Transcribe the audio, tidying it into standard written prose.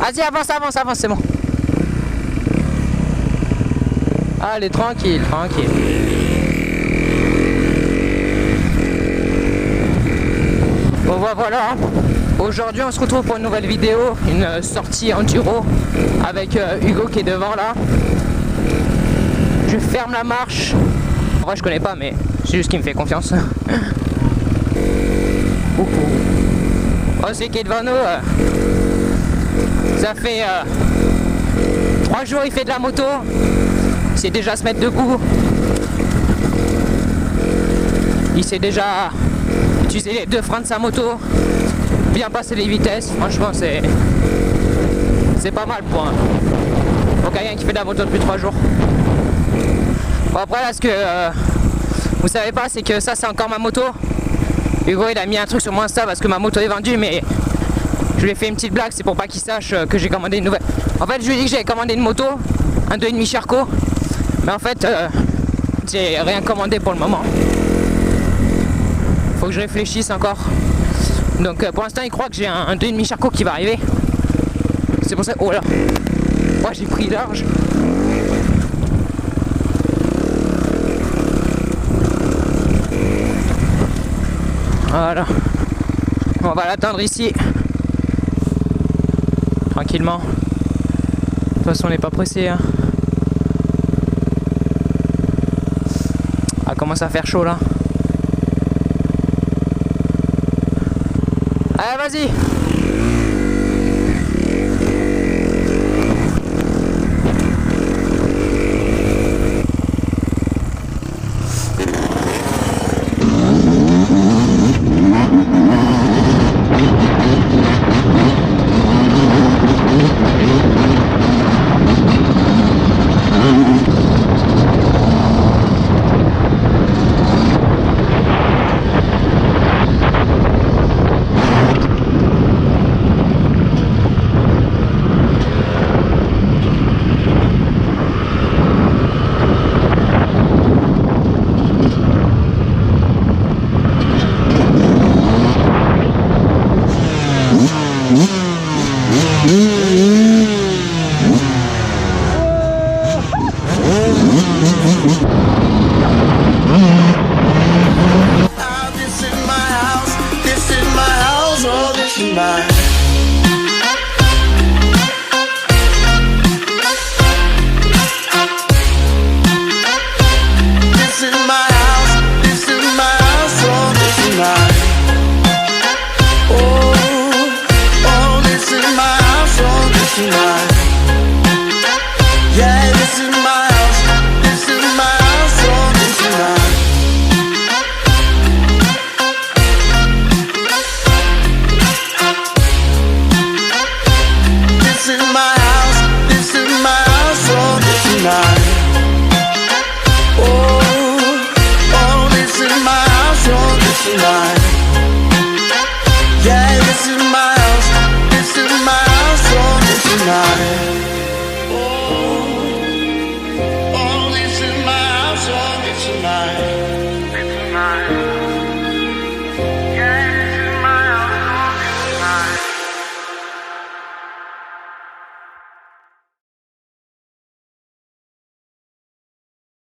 Vas-y, avance, avance, avance, c'est bon. Allez, tranquille, tranquille. Bon, voilà. Aujourd'hui, on se retrouve pour une nouvelle vidéo, une sortie enduro avec Hugo qui est devant là. Je ferme la marche. En vrai, je connais pas, mais c'est juste qu'il me fait confiance. Oh, c'est qui est devant nous. Ça fait 3 jours il fait de la moto. Il sait déjà se mettre debout. Il sait déjà utiliser les 2 freins de sa moto. Bien passer les vitesses. Franchement c'est pas mal pour quelqu'un qui fait de la moto depuis 3 jours. Bon, après là ce que vous savez pas, c'est que ça c'est encore ma moto. Hugo il a mis un truc sur mon Insta parce que ma moto est vendue, mais je lui ai fait une petite blague, c'est pour pas qu'il sache que j'ai commandé une nouvelle. En fait je lui ai dit que j'avais commandé une moto, un 2,5 Charco, mais en fait j'ai rien commandé pour le moment. Faut que je réfléchisse encore. Donc pour l'instant il croit que j'ai un 2,5 Charco qui va arriver. C'est pour ça. Oh là, moi j'ai pris large. Voilà. On va l'attendre ici. Tranquillement. De toute façon on n'est pas pressé hein. Ah, commence à faire chaud là. Allez vas-y. This is my house, oh this is my